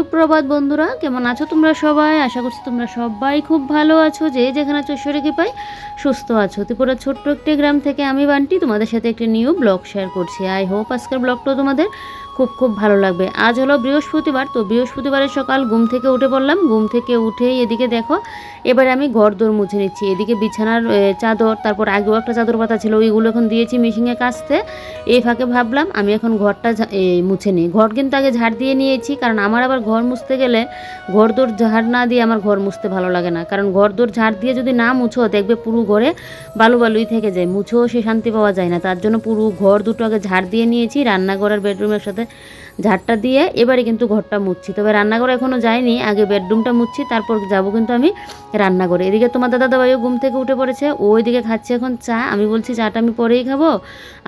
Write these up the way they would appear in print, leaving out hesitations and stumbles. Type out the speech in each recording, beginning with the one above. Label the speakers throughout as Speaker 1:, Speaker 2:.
Speaker 1: সুপ্রভাত বন্ধুরা, কেমন আছো তোমরা সবাই? আশা করছি তোমরা সবাই খুব ভালো আছো, যে যেখানে আছো ঈশ্বরকে পাই সুস্থ আছো। ত্রিপুরা ছোট্ট একটি গ্রাম থেকে আমি বান্টি তোমাদের সাথে একটি নিউ ব্লগ শেয়ার করছি। আই হোপ আজকের ব্লগটাও তোমাদের খুব খুব ভালো লাগবে। আজ হলো বৃহস্পতিবার, তো বৃহস্পতিবারের সকাল ঘুম থেকে উঠে পড়লাম। ঘুম থেকে উঠেই এদিকে দেখো এবারে আমি ঘর দোর মুছে নিচ্ছি। এদিকে বিছানার চাদর, তারপর আগেও একটা চাদর পাতা ছিল, ওইগুলো এখন দিয়েছি মেশিনে কাচতে। এই ফাঁকে ভাবলাম আমি এখন ঘরটা মুছে নিই। ঘর কিন্তু আগে ঝাড় দিয়ে নিয়েছি, কারণ আমার আবার ঘর মুছতে গেলে ঘর দোর ঝাড় না দিয়ে আমার ঘর মুছতে ভালো লাগে না। কারণ ঘর দোর ঝাড় দিয়ে যদি না মুছো দেখবে পুরো ঘরে বালু বালুই থেকে যায়, মুছেও সে শান্তি পাওয়া যায় না। তার জন্য পুরো ঘর দুটো আগে ঝাড় দিয়ে নিয়েছি, রান্নাঘর আর বেডরুমের সাথে ঝাড়টা দিয়ে এবারে কিন্তু ঘরটা মুছছি। তবে রান্নাঘরে এখনও যাইনি, আগে বেডরুমটা মুছছি, তারপর যাব কিন্তু আমি রান্নাঘরে। এদিকে তোমার দাদাভাইও ঘুম থেকে উঠে পড়েছে, ওইদিকে খাচ্ছে এখন চা। আমি বলছি চাটা আমি পরেই খাবো,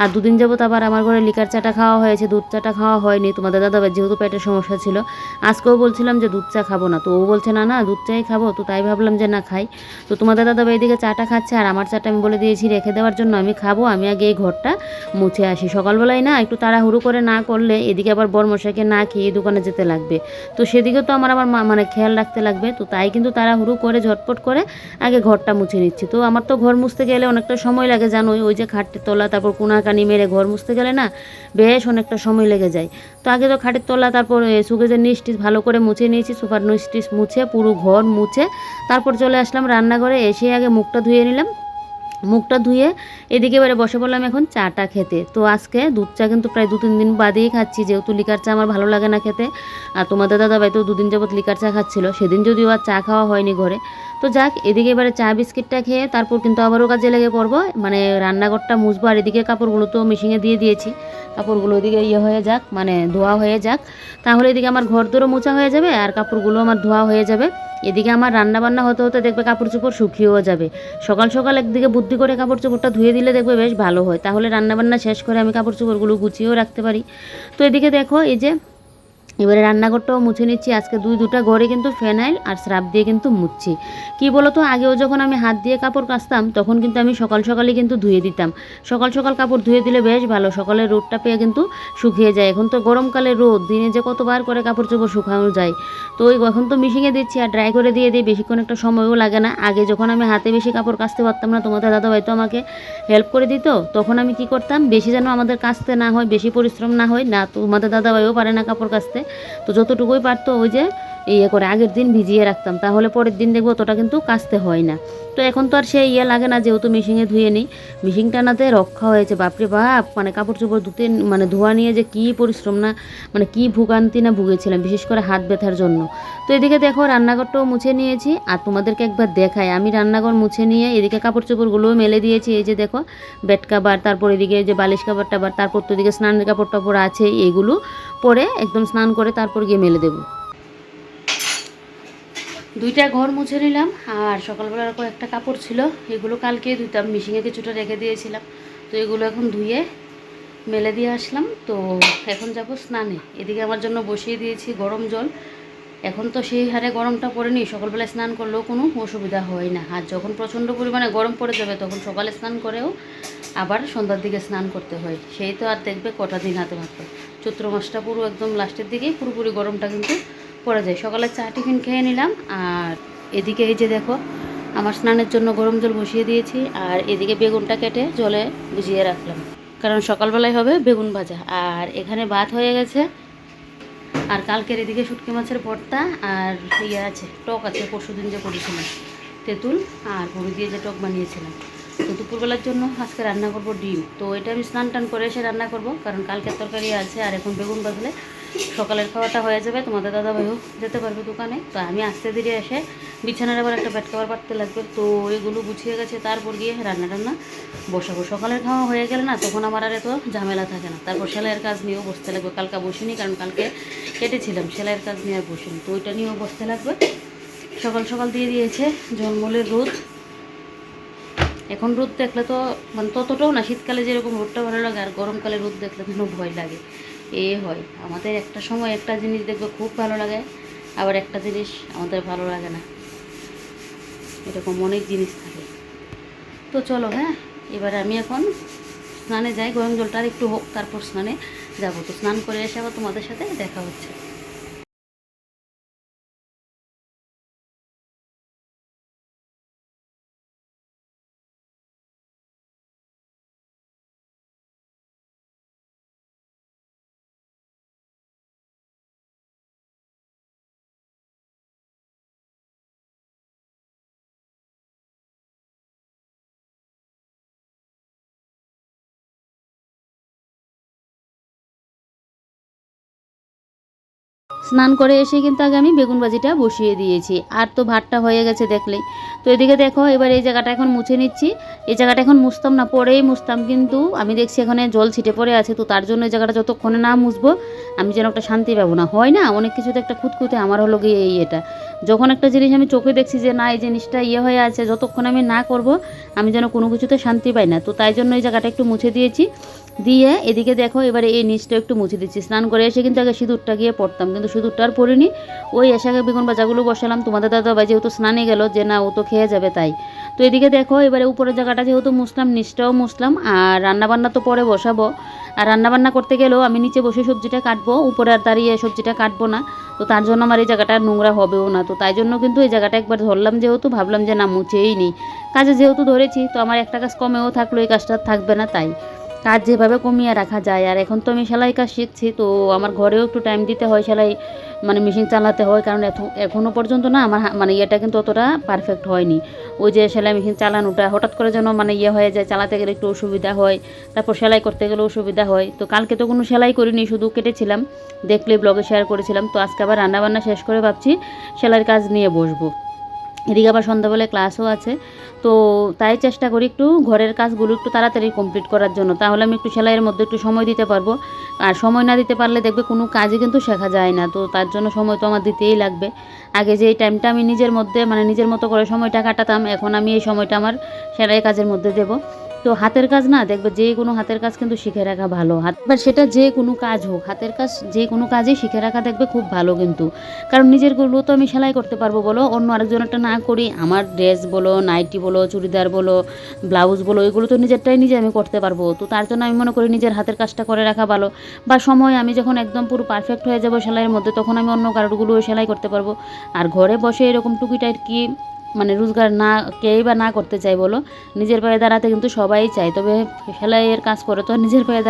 Speaker 1: আর দুদিন যাবত আবার আমার ঘরে লিকার চাটা খাওয়া হয়েছে, দুধ চাটা খাওয়া হয়নি। তোমাদের দাদাভাই যেহেতু পেটের সমস্যা ছিল, আজকেও বলছিলাম যে দুধ চা খাবো না, তো ও বলছে না না দুধ চাই খাবো, তো তাই ভাবলাম যে না খাই। তো তোমাদের দাদাভাই এদিকে চাটা খাচ্ছে, আর আমার চাটা আমি বলে দিয়েছি রেখে দেওয়ার জন্য, আমি খাবো। আমি আগে এই ঘরটা মুছে আসি। সকালবেলায় না একটু তাড়াহুড়ো করে না করলে এদিকে আবার বরমশাইকে না খেয়ে দোকানে যেতে লাগবে, তো সেদিকে তো আমার আবার মানে খেয়াল রাখতে লাগবে। তো তাই কিন্তু তাড়াহুড়ো করে ঝটপট করে আগে ঘরটা মুছে নিচ্ছি। তো আমার তো ঘর মুছতে গেলে অনেকটা সময় লাগে জানোই, ওই যে খাটের তলা, তারপর কোনাকানি মেরে ঘর মুছতে গেলে না বেশ অনেকটা সময় লেগে যায়। তো আগে তো খাটের তলা, তারপর সুগেজের নিচ টিচ ভালো করে মুছে নিয়েছি, সোফার নিচ টিচ মুছে পুরো ঘর মুছে তারপর চলে আসলাম রান্নাঘরে। এসে আগে মুখটা ধুয়ে নিলাম। মুখটা ধুয়ে এদিকে এবারে বসে পড়লাম এখন চাটা খেতে। তো আজকে দুধ চা কিন্তু প্রায় 2-3 দিন বাদেই খাচ্ছি, যেহেতু লিকার চা আমার ভালো লাগে না খেতে। আর তোমাদের দাদাভাই তো 2 দিন যাবত লিকার চা খাচ্ছিল, সেদিন যদিও আর চা খাওয়া হয়নি ঘরে। তো যাক, এদিকে এবারে চা বিস্কিটটা খেয়ে তারপর কিন্তু আবারও কাজে লেগে পড়বো, মানে রান্নাঘরটা মুছবো। আর এদিকে কাপড়গুলো তো মেশিনে দিয়ে দিয়েছি, কাপড়গুলো এদিকে হয়ে যাক, মানে ধোয়া হয়ে যাক, তাহলে এদিকে আমার ঘর দোরও মোছা হয়ে যাবে আর কাপড়গুলো আমার ধোয়া হয়ে যাবে। এদিকে আমার রান্না বান্না হতে হতে দেখবে কাপড় চোপড় শুকিয়েও যাবে। সকাল সকাল একদিকে বুদ্ধি করে কাপড় চোপড়টা ধুয়ে দিলে দেখবে বেশ ভালো হয়, তাহলে রান্নাবান্না শেষ করে আমি কাপড় চোপড়গুলো গুছিয়েও রাখতে পারি। তো এদিকে দেখো এই যে এবারে রান্নাঘরটাও মুছে নিচ্ছি। আজকে দুটা ঘরে কিন্তু ফেনাইল আর স্রাব দিয়ে কিন্তু মুছছি। কি বলো তো, আগেও যখন আমি হাত দিয়ে কাপড় কাচতাম তখন কিন্তু আমি সকাল সকালই কিন্তু ধুয়ে দিতাম। সকাল সকাল কাপড় ধুয়ে দিলে বেশ ভালো, সকালের রোদটা পেয়ে কিন্তু শুকিয়ে যায়। এখন তো গরমকালে রোদ, দিনে যে কতবার করে কাপড় চোপড় শুকানো যায়। তো এখন তো মেশিনে দিচ্ছি আর ড্রাই করে দিয়ে দিই, বেশিক্ষণ একটা সময়ও লাগে না। আগে যখন আমি হাতে বেশি কাপড় কাচতে পারতাম না, তোমাদের দাদাভাই তো আমাকে হেল্প করে দিত, তখন আমি কি করতাম, বেশি যেন আমাদের কাচতে না হয়, বেশি পরিশ্রম না হয় না, তোমাদের দাদাভাইও পারে না কাপড় কাচতে, তো যতটুকুই পারতো ওই যে করে আগের দিন ভিজিয়ে রাখতাম, তাহলে পরের দিন দেখবো অতটা কিন্তু কাচতে হয় না। তো এখন তো আর সে লাগে না, যেহেতু মেশিনে ধুয়ে নিই। মেশিন টানাতে রক্ষা হয়েছে, বাপরে বাপ, মানে কাপড় চোপড় ধুতে মানে ধোয়া নিয়ে যে কী পরিশ্রম না, মানে কী ভোগান্তি না ভুগেছিলাম, বিশেষ করে হাত ব্যথার জন্য। তো এদিকে দেখো রান্নাঘরটাও মুছে নিয়েছি, আর তোমাদেরকে একবার দেখাই আমি রান্নাঘর মুছে নিয়ে এদিকে কাপড় চোপড়গুলোও মেলে দিয়েছি। এই যে দেখো বেড কাভার, তারপর এদিকে যে বালিশ কাভার টাবার, তারপর তো এদিকে স্নানের কাপড় টাপড় আছে, এগুলো পরে একদম স্নান করে তারপর গিয়ে মেলে দেবো। দুইটা ঘর মুছে নিলাম, আর সকালবেলার একটা কাপড় ছিল, এগুলো কালকে ধুতাম, মেশিনে কিছুটা রেখে দিয়েছিলাম, তো এগুলো এখন ধুয়ে মেলে দিয়ে আসলাম। তো এখন যাব স্নানে। এদিকে আমার জন্য বসিয়ে দিয়েছি গরম জল। এখন তো সেই হারে গরমটা পড়েনি, সকালবেলায় স্নান করলেও কোনো অসুবিধা হয় না। আর যখন প্রচণ্ড পরিমাণে গরম পড়ে যাবে তখন সকালে স্নান করেও আবার সন্ধ্যার দিকে স্নান করতে হয়। সেই তো আর দেখবে কটা দিন হাতে মাত্র, চৈত্র মাসটা পুরো একদম লাস্টের দিকেই পুরোপুরি গরমটা কিন্তু পড়ে যায়। সকালে চা টিফিন খেয়ে নিলাম, আর এদিকে এই যে দেখো আমার স্নানের জন্য গরম জল বসিয়ে দিয়েছি, আর এদিকে বেগুনটা কেটে জলে ভিজিয়ে রাখলাম, কারণ সকালবেলায় হবে বেগুন ভাজা। আর এখানে ভাত হয়ে গেছে, আর কালকের এদিকে শুটকি মাছের ভর্তা, আর আছে টক আছে, পরশুদিন যে করেছিলাম তেঁতুল আর বড়ি দিয়ে যে টক বানিয়েছিলাম। তো দুপুরবেলার জন্য আজকে রান্না করব ডিম। তো এটা আমি স্নান টান করে এসে রান্না করব, কারণ কালকের তরকারি আছে, আর এখন বেগুন ভাজলে সকালের খাওয়াটা হয়ে যাবে। তোমাদের দাদাভাইও যেতে পারবে দোকানে। তো আমি আস্তে ধীরে এসে বিছানার আবার একটা বেড কভার পাততে লাগবে, তো এগুলো গুছিয়ে গেছে, তারপর গিয়ে রান্না বসাবো। সকালের খাওয়া হয়ে গেলে না তখন আমার আর এত ঝামেলা থাকে না। তারপর সেলাইয়ের কাজ নিয়েও বসতে লাগবে, কালকে বসিনি, কারণ কালকে কেটেছিলাম, সেলাইয়ের কাজ নিয়ে আর বসিনি, তো ওইটা নিয়েও বসতে লাগবে। সকাল সকাল দিয়ে দিয়েছে জঙ্গলের রোদ। এখন রোদ দেখলে তো মানে ততটাও না, শীতকালে যেরকম রোদটা ভালো লাগে, আর গরমকালে রোদ দেখলে কোনো ভয় লাগে। হয় আমাদের একটা সময় একটা জিনিস দেখবে খুব ভালো লাগে, আবার একটা জিনিস আমাদের ভালো লাগে না, এরকম অনেক জিনিস থাকে। তো চলো হ্যাঁ, এবার আমি এখন স্নানে যাই, গরম জলটা আর একটু হোক, তারপর স্নানে যাবো। তো স্নান করে এসে আবার তোমাদের সাথে দেখা হচ্ছে। স্নান করে এসে কিন্তু আগে আমি বেগুন ভাজিটা বসিয়ে দিয়েছি, আর তো ভাতটা হয়ে গেছে দেখলেই। তো এদিকে দেখো এবার এই জায়গাটা এখন মুছে নিচ্ছি। এই জায়গাটা এখন মুছতাম না, পরেই মুছতাম, কিন্তু আমি দেখছি এখানে জল ছিটে পড়ে আছে, তো তার জন্য এই জায়গাটা যতক্ষণে না মুছবো আমি যেন একটা শান্তি পাবো না। হয় না অনেক কিছুতে একটা খুঁতখুঁতে, আমার হলো গিয়ে এটা যখন একটা জিনিস আমি চোখে দেখছি যে না এই জিনিসটা হয়ে আছে, যতক্ষণ আমি না করব আমি যেন কোনো কিছুতে শান্তি পাই না। তো তাই জন্য এই জায়গাটা একটু মুছে দিয়েছি। দিয়ে এদিকে দেখো এবারে এই নিচটা একটু মুছে দিচ্ছি। স্নান করে এসে কিন্তু আগে সিঁদুরটা গিয়ে পড়তাম, কিন্তু সিঁদুরটা আর পড়িনি। ওই এসে আগে বেগুন ভাজাগুলো বসালাম। তোমাদের দাদাভাই যেহেতু স্নানে গেল যে না ও তো খেয়ে যাবে তাই। তো এদিকে দেখো এবারে উপরের জায়গাটা যেহেতু মুছলাম, নিচটাও মুছলাম, আর রান্নাবান্না তো পরে বসাবো। আর রান্নাবান্না করতে গেলেও আমি নিচে বসে সবজিটা কাটবো, উপরে আর দাঁড়িয়ে সবজিটা কাটবো না। তো তার জন্য আমার এই জায়গাটা নোংরা হবেও না। তো তাই জন্য কিন্তু এই জায়গাটা একবার ধরলাম, যেহেতু ভাবলাম যে না মুছেই নিই। কাজে যেহেতু ধরেছি তো আমার একটা কাজ কমেও থাকলো, এই কাজটা থাকবে না, তাই কাজ যেভাবে কমিয়ে রাখা যায়। আর এখন তো আমি সেলাই কাজ শিখছি, তো আমার ঘরেও একটু টাইম দিতে হয়, সেলাই মানে মেশিন চালাতে হয়, কারণ এখনও পর্যন্ত না আমার মানে ইয়েটা কিন্তু অতটা পারফেক্ট হয়নি। ওই যে সেলাই মেশিন চালানোটা হঠাৎ করে যেন মানে হয়ে যায়, চালাতে গেলে একটু অসুবিধা হয়, তারপর সেলাই করতে গেলে অসুবিধা হয়। তো কালকে তো কোনো সেলাই করিনি, শুধু কেটেছিলাম, দেখলে ব্লগে শেয়ার করেছিলাম। তো আজকে আবার রান্নাবান্না শেষ করে ভাবছি সেলাইয়ের কাজ নিয়ে বসবো। এদিকে আবার সন্ধ্যাবেলায় ক্লাসও আছে, তো তাই চেষ্টা করি একটু ঘরের কাজগুলো একটু তাড়াতাড়ি কমপ্লিট করার জন্য, তাহলে আমি একটু সেলাইয়ের মধ্যে একটু সময় দিতে পারবো। আর সময় না দিতে পারলে দেখবে কোনো কাজই কিন্তু শেখা যায় না, তো তার জন্য সময় তো আমার দিতেই লাগবে। আগে যে এই টাইমটা আমি নিজের মধ্যে মানে নিজের মতো করে সময়টা কাটাতাম, এখন আমি এই সময়টা আমার সেলাই কাজের মধ্যে দেবো। তো হাতের কাজ না দেখবে, যে কোনো হাতের কাজ কিন্তু শিখে রাখা ভালো। এবার সেটা যে কোনো কাজ হোক, হাতের কাজ যে কোনো কাজই শিখে রাখা দেখবে খুব ভালো কিন্তু। কারণ নিজেরগুলো তো আমি সেলাই করতে পারবো বলো, অন্য আরেকজনেরটা না করি আমার ড্রেস বলো, নাইটি বলো, চুড়িদার বলো, ব্লাউজ বলো, এগুলো তো নিজেরটাই নিজে আমি করতে পারবো। তো তার জন্য আমি মনে করি নিজের হাতের কাজটা করে রাখা ভালো। বা সময় আমি যখন একদম পুরো পারফেক্ট হয়ে যাবো সেলাইয়ের মধ্যে, তখন আমি অন্য কারোরগুলো সেলাই করতে পারবো। আর ঘরে বসে এরকম টুকিটাই কি মানে রোজগার না কেই বা না করতে চাই বলো, নিজের পায়ে দাঁড়াতে কিন্তু সবাই চায়, তবে সেলাইয়ের কাজ করে তো নিজের পায়ে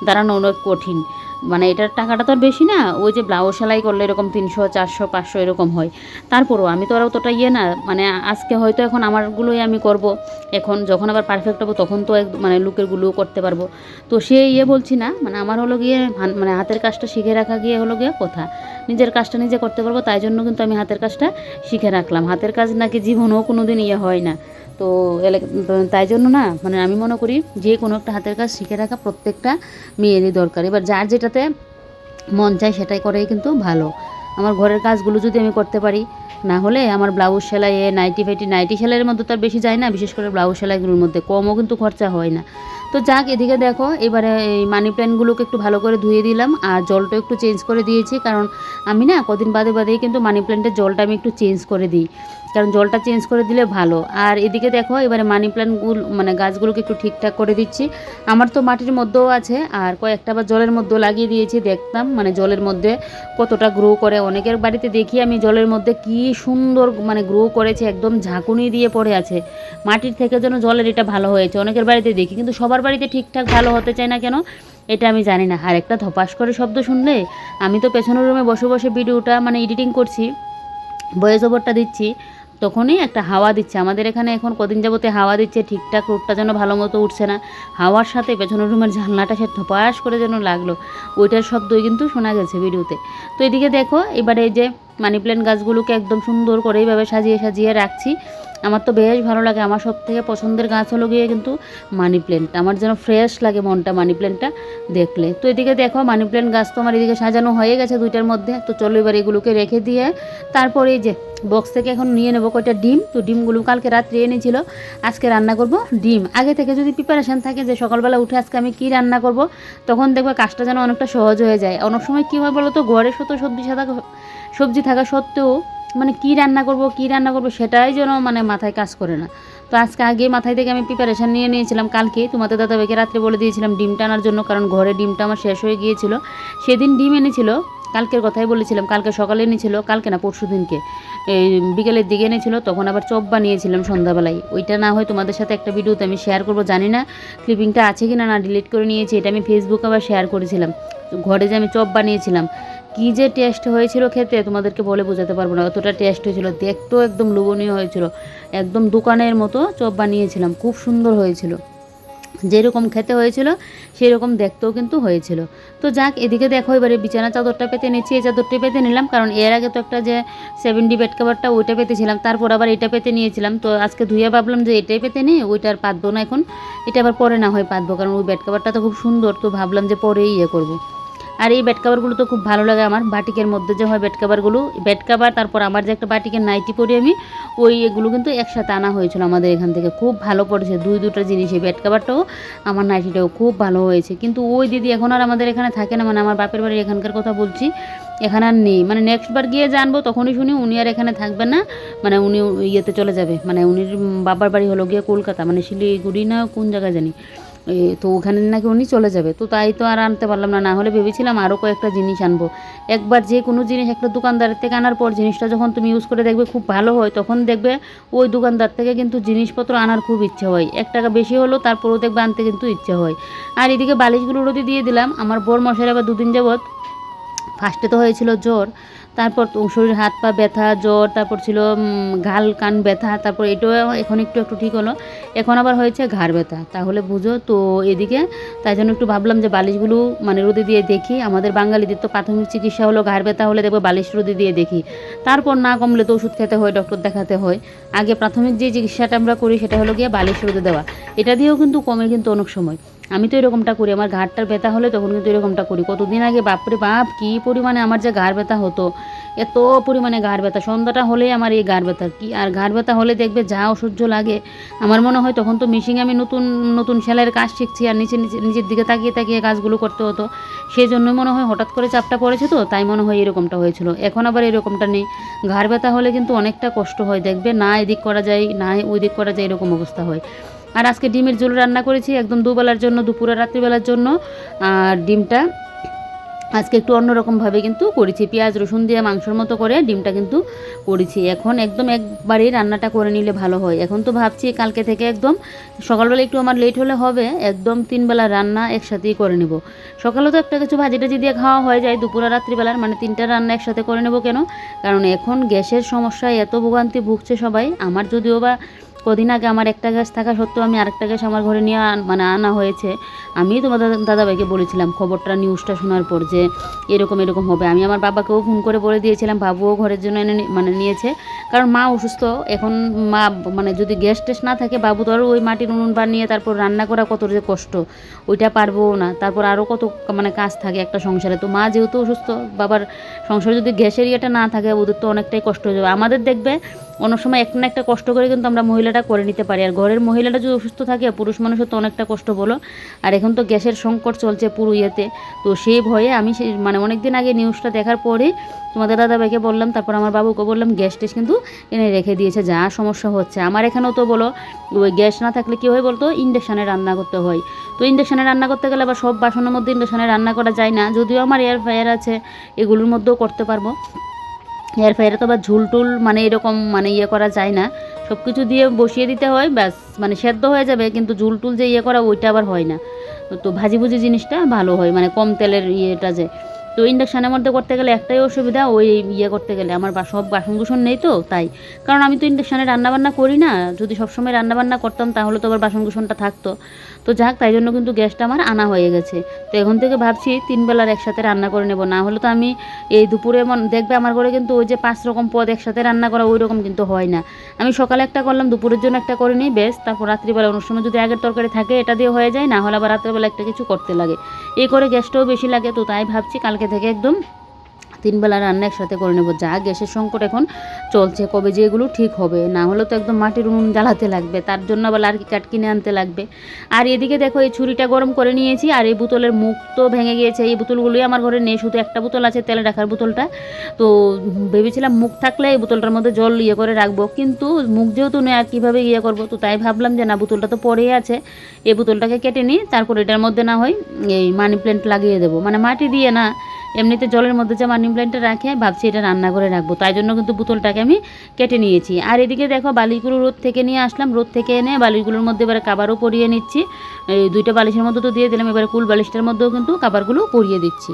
Speaker 1: দাঁড়ানো অনেক কঠিন। মানে এটার টাকাটা তো আর বেশি না, ওই যে ব্লাউজ সেলাই করলে এরকম 300 400 500 এরকম হয়। তারপরও আমি তো আর অতটা না, মানে আজকে হয়তো এখন আমারগুলোই আমি করব, এখন যখন আবার পারফেক্ট হবো তখন তো মানে লুকেরগুলোও করতে পারবো। তো সে বলছি না, মানে আমার হলো গিয়ে মানে হাতের কাজটা শিখে রাখা গিয়ে হলো গিয়ে কথা, নিজের কাজটা নিজে করতে পারবো, তাই জন্য কিন্তু আমি হাতের কাজটা শিখে রাখলাম। হাতের কাজ নাকি জীবনেও কোনো দিন হয় না, তো তাই জন্য না মানে আমি মনে করি যে কোনো একটা হাতের কাজ শিখে রাখা প্রত্যেকটা মেয়েরই দরকার। এবার যার যেটাতে মন চায় সেটাই করেই কিন্তু ভালো। আমার ঘরের কাজগুলো যদি আমি করতে পারি, না হলে আমার ব্লাউজ সেলাই নাইটি সেলাইয়ের মধ্যে তো আর বেশি যায় না, বিশেষ করে ব্লাউজ সেলাইগুলোর মধ্যে কমও কিন্তু খরচা হয় না। তো যাক, এদিকে দেখো এবারে এই মানি প্ল্যান্টগুলোকে একটু ভালো করে ধুয়ে দিলাম, আর জলটা একটু চেঞ্জ করে দিয়েছি, কারণ আমি না কদিন বাদেই কিন্তু মানি প্ল্যান্টের জলটা আমি একটু চেঞ্জ করে দিই, কারণ জলটা চেঞ্জ করে দিলে ভালো। আর এদিকে দেখো এবারে মানি প্ল্যান্টগুলো মানে গাছগুলোকে একটু ঠিকঠাক করে দিচ্ছি। আমার তো মাটির মধ্যেও আছে, আর কয়েকটা আবার জলের মধ্যেও লাগিয়ে দিয়েছি, দেখতাম মানে জলের মধ্যে কতটা গ্রো করে। অনেকের বাড়িতে দেখি আমি জলের মধ্যে কি সুন্দর মানে গ্রো করেছে, একদম ঝাঁকুনি দিয়ে পড়ে আছে, মাটির থেকে যেন জলের এটা ভালো হয়েছে। অনেকের বাড়িতে দেখি, কিন্তু সবার বাড়িতে ঠিকঠাক ভালো হতে চায় না কেন, এটা আমি জানি না। আর একটা ধপাস করে শব্দ শুনলে, আমি তো পেছনের রুমে বসে বসে ভিডিওটা মানে এডিটিং করছি, ভয়েস ওভারটা দিচ্ছি, তখনই একটা হাওয়া দিচ্ছে। আমাদের এখানে এখন কদিন যাবতে হাওয়া দিচ্ছে, ঠিকঠাক রোদটা যেন ভালো মতো উঠছে না, হাওয়ার সাথে পেছনের রুমের জানলাটা সে ধপাস করে যেন লাগলো, ওইটার শব্দই কিন্তু শোনা গেছে ভিডিওতে। তো এদিকে দেখো এবারে এই যে মানি প্ল্যান্ট গাছগুলোকে একদম সুন্দর করে এইভাবে সাজিয়ে সাজিয়ে রাখছি। আমার তো বেশ ভালো লাগে, আমার সব থেকে পছন্দের গাছ হলো গিয়ে কিন্তু মানি প্ল্যান্ট, আমার যেন ফ্রেশ লাগে মনটা মানি প্ল্যান্টটা দেখলে। তো এদিকে দেখো মানি প্ল্যান্ট গাছ তো আমার এদিকে সাজানো হয়ে গেছে দুইটার মধ্যে। তো চলো এবার এগুলোকে রেখে দিয়ে তারপরে এই যে বক্স থেকে এখন নিয়ে নেবো কয়টা ডিম। তো ডিমগুলো কালকে রাত্রে এনেছিল, আজকে রান্না করব ডিম। আগে থেকে যদি প্রিপারেশান থাকে যে সকালবেলা উঠে আজকে আমি কী রান্না করব, তখন দেখবে কাজটা যেন অনেকটা সহজ হয়ে যায়। অনেক সময় কী হয় বলো তো, ঘরে শত সবজি থাকা সত্ত্বেও মানে কী রান্না করব সেটাই যেন মানে মাথায় কাজ করে না। তো আজকে আগে মাথায় থেকে আমি প্রিপারেশান নিয়ে নিয়েছিলাম, কালকে তোমাদের দাদাভাইকে রাত্রে বলে দিয়েছিলাম ডিমটা আনার জন্য, কারণ ঘরে ডিমটা আমার শেষ হয়ে গিয়েছিল। সেদিন ডিম এনেছিল, কালকের কথাই বলেছিলাম, কালকে সকালে এনেছিল, কালকে না পরশু দিনকে এই বিকেলের দিকে এনেছিল, তখন আবার চপ বানিয়েছিলাম সন্ধ্যাবেলায়। ওইটা না হয় তোমাদের সাথে একটা ভিডিওতে আমি শেয়ার করব, জানি না ক্লিপিংটা আছে কি না ডিলিট করে নিয়েছি। এটা আমি ফেসবুকে আবার শেয়ার করেছিলাম, ঘরে যে আমি চপ বানিয়েছিলাম, কী যে টেস্ট হয়েছিল খেতে তোমাদেরকে বলে বোঝাতে পারবো না, অতটা টেস্ট হয়েছিল, দেখতেও একদম লোভনীয় হয়েছিল, একদম দোকানের মতো চপ বানিয়েছিলাম, খুব সুন্দর হয়েছিল। যেরকম খেতে হয়েছিল সেই রকম দেখতেও কিন্তু হয়েছিল। তো যাক, এদিকে দেখো এবারে বিছানা চাদরটা পেতে নিচ্ছি। এই চাদরটি পেতে নিলাম, কারণ এর আগে তো একটা যে 7D বেড কাভারটা ওইটা পেতেছিলাম, তারপর আবার এটা পেতে নিয়েছিলাম। তো আজকে ধুয়ে ভাবলাম যে এটাই পেতে নিই, ওইটা আর পাতবো না এখন, এটা আবার পরে না হয় পাতবো, কারণ ওই বেড কাভারটা তো খুব সুন্দর, তো ভাবলাম যে পরেই করবো। আর এই বেড কাভারগুলো তো খুব ভালো লাগে আমার, বাটিকের মধ্যে যে হয় বেড কাভারগুলো, বেড কাভার তারপর আমার যে একটা বাটিকের নাইটি পরি আমি, এগুলো কিন্তু একসাথে আনা হয়েছিল আমাদের এখান থেকে, খুব ভালো পড়েছে দুটো জিনিস, এই বেড কাভারটাও আমার নাইটিটাও খুব ভালো হয়েছে। কিন্তু ওই দিদি এখন আর আমাদের এখানে থাকে না, মানে আমার বাপের বাড়ির এখানকার কথা বলছি, এখানে আর নেই, মানে নেক্সট বার গিয়ে জানবো তখনই শুনি উনি আর এখানে থাকবেন না, মানে উনি চলে যাবে, মানে উনির বাবার বাড়ি হলো গিয়ে কলকাতা, মানে শিলিগুড়ি না কোন জায়গায় জানি, তো ওখানে নাকি উনি চলে যাবে। তো তাই তো আর আনতে পারলাম না, না হলে ভেবেছিলাম আরও কয়েকটা জিনিস আনবো। একবার যে কোনো জিনিস একটা দোকানদারের থেকে আনার পর জিনিসটা যখন তুমি ইউজ করে দেখবে খুব ভালো হয়, তখন দেখবে ওই দোকানদার থেকে কিন্তু জিনিসপত্র আনার খুব ইচ্ছে হয়, 1 টাকা বেশি হলো তারপরেও দেখবে আনতে কিন্তু ইচ্ছে হয়। আর এদিকে বালিশগুলো রোদে দিয়ে দিলাম। আমার বর মশাই আবার 2 দিন যাবৎ, ফার্স্টে তো হয়েছিল জ্বর, তারপর তো শরীর হাত পা ব্যথা, জ্বর, তারপর ছিল ঘাল কান ব্যথা, তারপর এটাও এখন একটু একটু ঠিক হলো, এখন আবার হয়েছে ঘাড় ব্যথা, তাহলে বুঝো তো। এদিকে তাই জন্য একটু ভাবলাম যে বালিশগুলো মানে রোদে দিয়ে দেখি, আমাদের বাঙালিদের তো প্রাথমিক চিকিৎসা হলো ঘাড় ব্যথা হলে দেখবো বালিশ রোদে দিয়ে দেখি, তারপর না কমলে তো ওষুধ খেতে হয়, ডক্টর দেখাতে হয়। আগে প্রাথমিক যে চিকিৎসাটা আমরা করি সেটা হলো গিয়ে বালিশ রোদে দেওয়া, এটা দিয়েও কিন্তু কমে কিন্তু অনেক সময়। আমি তো এরকমটা করি, আমার ঘাড়টার ব্যথা হলে তখন কিন্তু এরকমটা করি। কতদিন আগে বাপরে বাপ কী পরিমাণে আমার যে ঘাড় ব্যথা হতো, এত পরিমাণে ঘাড় ব্যথা, সন্ধ্যাটা হলেই আমার এই ঘাড় ব্যথা কি, আর ঘাড় ব্যথা হলে দেখবে যা অসহ্য লাগে। আমার মনে হয় তখন তো মেশিনে আমি নতুন নতুন সেলাইয়ের কাজ শিখছি, আর নিচের দিকে তাকিয়ে তাকিয়ে কাজগুলো করতে হতো, সেই জন্য মনে হয় হঠাৎ করে চাপটা পড়েছে, তো তাই মনে হয় এরকমটা হয়েছিল। এখন আবার এরকমটা নেই, ঘাড় ব্যথা হলে কিন্তু অনেকটা কষ্ট হয়, দেখবে না এদিক করা যায় না ওই দিক করা যায়, এরকম অবস্থা হয়। আর আজকে ডিমের ঝোল রান্না করেছি একদম দুবেলার জন্য, দুপুরে রাত্রিবেলার জন্য। আর ডিমটা আজকে একটু অন্যরকমভাবে কিন্তু করেছি, পেঁয়াজ রসুন দিয়ে মাংসর মতো করে ডিমটা কিন্তু করেছি। এখন একদম একবারেই রান্নাটা করে নিলে ভালো হয়। এখন তো ভাবছি কালকে থেকে একদম সকালবেলা একটু আমার লেট হলে হবে, একদম 3 বেলা রান্না একসাথেই করে নেব। সকালে তো একটা কিছু ভাজি টাজি দিয়ে খাওয়া হয়ে যায়, দুপুরে রাত্রিবেলার মানে 3টা রান্না একসাথে করে নেব। কেন? কারণ এখন গ্যাসের সমস্যায় এত ভোগান্তি ভুগছে সবাই। আমার যদিও বা কদিন আগে আমার একটা গ্যাস থাকা সত্ত্বেও আমি আরেকটা গ্যাস আমার ঘরে নিয়ে মানে আনা হয়েছে। আমি তোমার দাদাভাইকে বলেছিলাম খবরটা, নিউজটা শোনার পর যে এরকম এরকম হবে। আমি আমার বাবাকেও ফোন করে বলে দিয়েছিলাম, বাবুও ঘরের জন্য এনে মানে নিয়েছে, কারণ মা অসুস্থ এখন। মা মানে যদি গ্যাস টেস না থাকে, বাবু তো আরও ওই মাটির উনুন বানিয়ে তারপর রান্না করা কত যে কষ্ট, ওইটা পারবো না। তারপর আরও কত মানে কাজ থাকে একটা সংসারে। তো মা যেহেতু অসুস্থ, বাবার সংসারে যদি গ্যাসের ইয়েটা না থাকে, ওদের তো অনেকটাই কষ্ট হয়ে যাবে। আমাদের দেখবে অনেক সময় একটা না একটা কষ্ট করে কিন্তু আমরা মহিলাটা করে নিতে পারি, আর ঘরের মহিলাটা যদি অসুস্থ থাকে, পুরুষ মানুষের তো অনেকটা কষ্ট বলো। আর এখন তো গ্যাসের সংকট চলছে পুরো ইয়েতে, তো সেই ভয়ে আমি মানে অনেক দিন আগে নিউজটা দেখার পরে তোমাদের দাদাভাইকে বললাম, তারপর আমার বাবুকে বললাম, গ্যাস টেস কিন্তু এনে রেখে দিয়েছে, যা সমস্যা হচ্ছে। আমার এখানেও তো বলো ওই গ্যাস না থাকলে কী হয় বলতো, ইন্ডাকশানে রান্না করতে হয়। তো ইন্ডাকশানে রান্না করতে গেলে আবার সব বাসনের মধ্যে ইন্ডাকশানে রান্না করা যায় না, যদিও আমার এয়ার ফ্রায়ার আছে, এগুলোর মধ্যেও করতে পারবো। এয়ার ফ্রায়ারে তো আবার ঝুলটুল মানে এরকম মানে করা যায় না, সব কিছু দিয়ে বসিয়ে দিতে হয়, ব্যাস মানে সেদ্ধ হয়ে যাবে, কিন্তু ঝুলটুল যে করা ওইটা আবার হয় না। তো ভাজি ভুজি জিনিসটা ভালো হয়, মানে কম তেলের ইয়েটা যে। তো ইন্ডাকশানের মধ্যে করতে গেলে একটাই অসুবিধা, ওই করতে গেলে আমার সব বাসন কুসন নেই, তো তাই। কারণ আমি তো ইন্ডাকশানে রান্নাবান্না করি না, যদি সবসময় রান্নাবান্না করতাম তাহলে তো আবার বাসন কুসনটা থাকতো। তো যাক, তাই জন্য কিন্তু গ্যাসটা আমার আনা হয়ে গেছে। তো এখন থেকে ভাবছি 3 বেলার একসাথে রান্না করে নেব, না হলে তো আমি এই দুপুরে দেখবে আমার ঘরে কিন্তু ওই যে 5 রকম পদ একসাথে রান্না করা ওই রকম কিন্তু হয় না। আমি সকালে একটা করলাম, দুপুরের জন্য একটা করে নিই, বেশ। তারপর রাত্রিবেলা অন্য সময় যদি আগের তরকারি থাকে এটা দিয়ে হয়ে যায়, না হলে আবার রাত্রিবেলা একটা কিছু করতে লাগে, এই করে গ্যাসটাও বেশি লাগে। তো তাই ভাবছি কালকে থেকে একদম 3 বেলা রান্না একসাথে করে নেব। যা গ্যাসের সংকট এখন চলছে, কবে যে এগুলো ঠিক হবে, না হলে তো একদম মাটির উনুন জ্বালাতে লাগবে, তার জন্য আবার লার্কি কাঠ কিনে আনতে লাগবে। আর এদিকে দেখো এই ছুরিটা গরম করে নিয়েছি, আর এই বোতলের মুখ তো ভেঙে গিয়েছে, এই বোতলগুলোই আমার ঘরে নেই, শুধু একটা বোতল আছে তেলে রাখার বোতলটা। তো ভেবেছিলাম মুখ থাকলে এই বোতলটার মধ্যে জল করে রাখবো, কিন্তু মুখ যেহেতু নেই আর কীভাবে করবো, তো তাই ভাবলাম যে না, বোতলটা তো পড়েই আছে, এই বোতলটাকে কেটে নিই, তারপর এটার মধ্যে না হয় এই মানি প্ল্যান্ট লাগিয়ে দেবো, মানে মাটি দিয়ে না, এমনিতে জলের মধ্যে যে মানি প্ল্যান্টটা রাখে, ভাবছি এটা রান্না করে রাখবো, তাই জন্য কিন্তু বোতলটাকে আমি কেটে নিয়েছি। আর এদিকে দেখো বালিশগুলো রোদ থেকে নিয়ে আসলাম, রোদ থেকে এনে বালিশগুলোর মধ্যে এবারে কাবারও পরিয়ে নিচ্ছি। এই 2টা বালিশের মধ্যে তো দিয়ে দিলাম, এবারে কুল বালিশটার মধ্যেও কিন্তু কাবারগুলো পরিয়ে দিচ্ছি।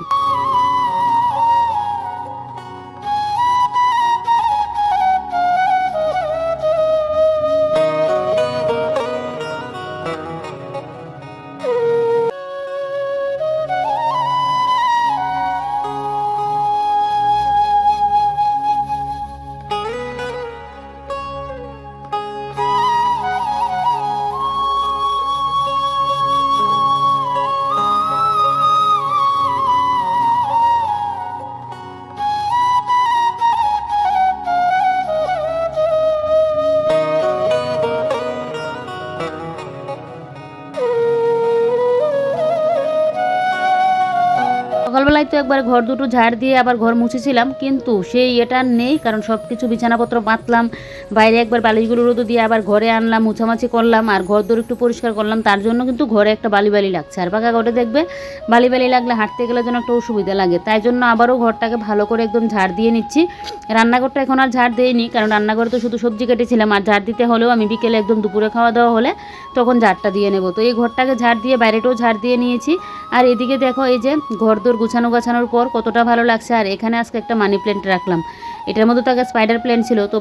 Speaker 1: একবার ঘর দুটো ঝাড় দিয়ে আবার ঘর মুছেছিলাম, কিন্তু সেই এটা নেই, কারণ সব কিছু বিছানাপত্র পাতলাম, বাইরে একবার বালিশগুলো রোদে দিয়ে আবার ঘরে আনলাম, মুছামাছি করলাম আর ঘর দৌড় একটু পরিষ্কার করলাম, তার জন্য কিন্তু ঘরে একটা বালি বালি লাগছে। আর পাকা ঘরে দেখবে বালি বালি লাগলে হাঁটতে গেলে যেন একটা অসুবিধা লাগে, তাই জন্য আবারও ঘরটাকে ভালো করে একদম ঝাড় দিয়ে নিচ্ছি। রান্নাঘরটা এখন আর ঝাড় দিইনি, কারণ রান্নাঘরে তো শুধু সবজি কেটেছিলাম, আর ঝাড় দিতে হলেও আমি বিকেলে একদম দুপুরে খাওয়া দাওয়া হলে তখন ঝাড়টা দিয়ে নেব। তো এই ঘরটাকে ঝাড় দিয়ে বাইরেটাও ঝাড় দিয়ে নিয়েছি। আর এদিকে দেখো এই যে ঘরদোর গোছানোর পর কতটা ভালো লাগছে। আর এখানে আজকে একটা মানি প্ল্যান্ট রাখলাম, এটার মধ্যে তো আগে স্পাইডার প্ল্যান্ট ছিল, তো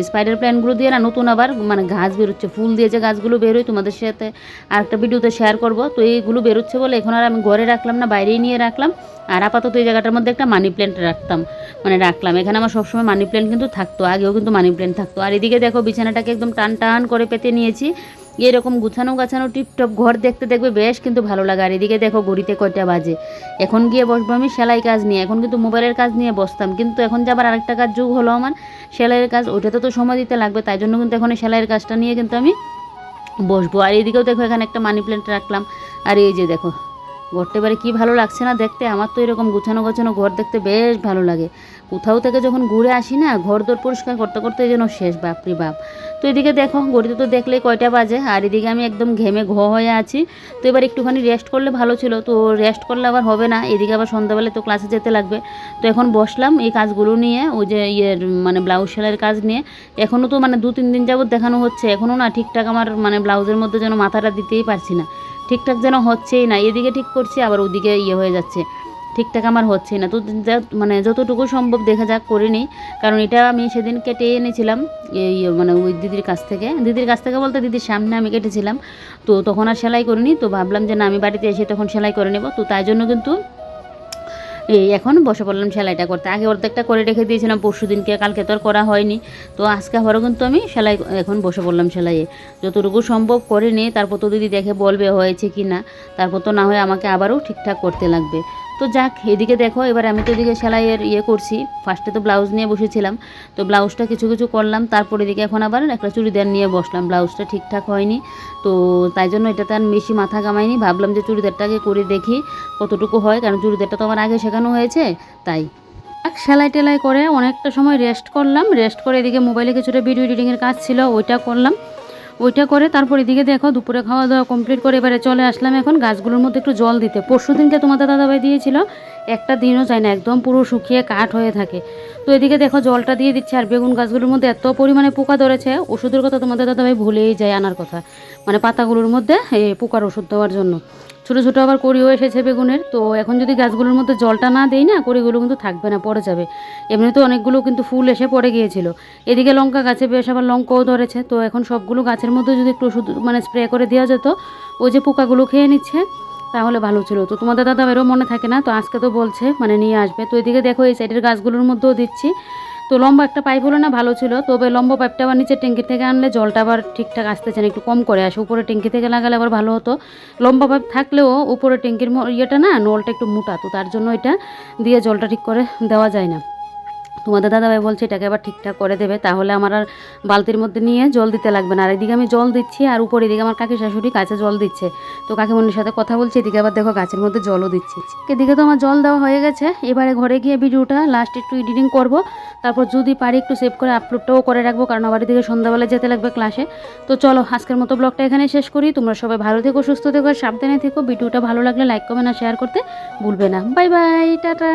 Speaker 1: স্পাইডার প্ল্যান্টগুলো দিয়ে না নতুন আবার মানে গাছ বেরোচ্ছে, ফুল দিয়ে যে গাছগুলো বেরোয় তোমাদের সাথে আর একটা ভিডিওতে শেয়ার করব। তো এইগুলো বেরোচ্ছে বলে এখন আর আমি ঘরে রাখলাম না, বাইরেই নিয়ে রাখলাম। আর আপাতত এই জায়গাটার মধ্যে একটা মানি প্ল্যান্ট রাখলাম। এখানে আমার সবসময় মানি প্ল্যান্ট কিন্তু থাকতো, আগেও কিন্তু মানি প্ল্যান্ট থাকতো। আর এদিকে দেখো বিছানাটাকে একদম টান টান করে পেতে নিয়েছি। এরকম গাছানো টিপটপ ঘর দেখতে দেখবে বেশ কিন্তু ভালো লাগে। আর এদিকে দেখো ঘড়িতে কয়টা বাজে, এখন গিয়ে বসবো আমি সেলাই কাজ নিয়ে। এখন কিন্তু মোবাইলের কাজ নিয়ে বসতাম, কিন্তু এখন যে আবার আরেকটা কাজ যোগ হলো আমার সেলাইয়ের কাজ, ওইটাতে তো সময় দিতে লাগবে, তাই জন্য কিন্তু এখন সেলাইয়ের কাজটা নিয়ে কিন্তু আমি বসবো। আর এদিকেও দেখো এখানে একটা মানি প্ল্যান্ট রাখলাম। আর এই যে দেখো ঘরটা এবারে কী ভালো লাগছে না দেখতে, আমার তো এরকম গোছানো ঘর দেখতে বেশ ভালো লাগে। কোথাও থেকে যখন ঘুরে আসি না, ঘর দোর পরিষ্কার করতে করতে যেন শেষ, বাপরে বাপ। তো এদিকে দেখো ঘড়িতে তো দেখলেই কয়টা বাজে, আর এদিকে আমি একদম ঘেমে হয়ে আছি। তো এবার একটুখানি রেস্ট করলে ভালো ছিল, তো রেস্ট করলে আবার হবে না, এদিকে আবার সন্ধ্যাবেলায় তো ক্লাসে যেতে লাগবে। তো এখন বসলাম এই কাজগুলো নিয়ে, ওই যে ব্লাউজ সেলাইয়ের কাজ নিয়ে। এখনও তো 2-3 দিন যাবত দেখানো হচ্ছে, এখনও না ঠিকঠাক আমার ব্লাউজের মধ্যে যেন মাথাটা দিতেই পারছি না, ঠিকঠাক যেন হচ্ছেই না। এদিকে ঠিক করছি আবার ওদিকে হয়ে যাচ্ছে, ঠিকঠাক আমার হচ্ছেই না। তো যতটুকু সম্ভব দেখা যাক করে নিই, কারণ এটা আমি সেদিন কেটে এনেছিলাম এই ওই দিদির কাছ থেকে বলতে দিদির সামনে আমি কেটেছিলাম। তো তখন আর সেলাই করিনি, তো ভাবলাম যে না আমি বাড়িতে এসে তখন সেলাই করে নেব। তো তাই জন্য কিন্তু এখন বসে পড়লাম সেলাইটা করতে। আগে অর্ধেকটা করে রেখে দিয়েছিলাম পরশু দিনকে, কালকে তো আর করা হয়নি। তো আজকে আবারও কিন্তু আমি সেলাই এখন বসে পড়লাম সেলাইয়ে, যতটুকু সম্ভব করে নিই, তারপর তো দিদি দেখে বলবে হয়েছে কি না, তারপর তো না হয় আমাকে আবারও ঠিকঠাক করতে লাগবে। তো যাক, এদিকে দেখো এবার আমি তো এদিকে সেলাইয়ের করছি। ফার্স্টে তো ব্লাউজ নিয়ে বসেছিলাম, তো ব্লাউজটা কিছু করলাম, তারপর এদিকে এখন আবার একটা চুড়িদার নিয়ে বসলাম। ব্লাউজটা ঠিকঠাক হয়নি, তো তাই জন্য এটাতে আর বেশি মাথা কামাইনি, ভাবলাম যে চুড়িদারটাকে করে দেখি কতটুকু হয়, কারণ চুড়িদারটা তো আমার আগে শেখানো হয়েছে। তাই সেলাই টেলাই করে অনেকটা সময় রেস্ট করলাম, রেস্ট করে এদিকে মোবাইলে কিছুটা ভিডিও এডিটিংয়ের কাজ ছিল ওইটা করলাম, ওইটা করে তারপর এদিকে দেখো দুপুরে খাওয়া দাওয়া কমপ্লিট করে এবারে চলে আসলাম এখন গাছগুলোর মধ্যে একটু জল দিতে। পরশু দিনকে তোমাদের দাদাভাই দিয়েছিল, একটা দিনও যায় না, একদম পুরো শুকিয়ে কাঠ হয়ে থাকে। তো এদিকে দেখো জলটা দিয়ে দিচ্ছে। আর বেগুন গাছগুলোর মধ্যে এত পরিমাণে পোকা ধরেছে, ওষুধের কথা তোমাদের দাদাভাই ভুলেই যায় আনার কথা, পাতাগুলোর মধ্যে পোকার ওষুধ দেওয়ার জন্য। ছোটো ছোটো আবার কড়িও এসেছে বেগুনের। তো এখন যদি গাছগুলোর মধ্যে জলটা না দেই না, কড়িগুলো কিন্তু থাকবে না, পড়ে যাবে। এমনিতে অনেকগুলো কিন্তু ফুল এসে পড়ে গিয়েছিল। এদিকে লঙ্কা গাছে বেশ আবার লঙ্কাও ধরেছে। তো এখন সবগুলো গাছের মধ্যে যদি একটু ওষুধ স্প্রে করে দেওয়া যেত, ওই যে পোকাগুলো খেয়ে নিচ্ছে, তাহলে ভালো ছিল। তো তোমাদের দাদাভাইয়েরও মনে থাকে না, তো আজকে তো বলছে নিয়ে আসবে। তো এদিকে দেখো এই সাইডের গাছগুলোর মধ্যেও দিচ্ছি। তো লম্বা একটা পাইপ হলো না ভালো ছিল, তবে লম্বা পাইপটা আবার নিচে ট্যাঙ্কি থেকে আনলে জলটা আবার ঠিকঠাক আসতেছে না, একটু কম করে আসে। উপরে ট্যাঙ্কি থেকে লাগালে আবার ভালো হতো। লম্বা পাইপ থাকলেও উপরে ট্যাঙ্কির না নলটা একটু মোটা, তো তার জন্য এটা দিয়ে জলটা ঠিক করে দেওয়া যায় না। তোমাদের দাদাভাই বলছে এটাকে আবার ঠিকঠাক করে দেবে, তাহলে আমার আর বালতির মধ্যে নিয়ে জল দিতে লাগবে না। আর এদিকে আমি জল দিচ্ছি, আর উপরে এদিকে আমার কাকি শাশুড়ি গাছে জল দিচ্ছে। তো কাকিমণির সাথে কথা বলছি, এদিকে আবার দেখো গাছের মধ্যে জলও দিচ্ছি। এদিকে তো আমার জল দেওয়া হয়ে গেছে, এবারে ঘরে গিয়ে ভিডিওটা লাস্ট একটু এডিটিং করব, তারপর যদি পারি একটু সেভ করে আপলোডটাও করে রাখবো, কারণ আবার এদিকে সন্ধ্যাবেলায় যেতে লাগবে ক্লাসে। তো চলো আজকের মতো ব্লগটা এখানে শেষ করি। তোমরা সবাই ভালো থেকো, সুস্থ থেকো, সাবধানে থেকো। ভিডিওটা ভালো লাগলে লাইক কমেন্ট আর শেয়ার করতে ভুলবে না। Bye bye, tata.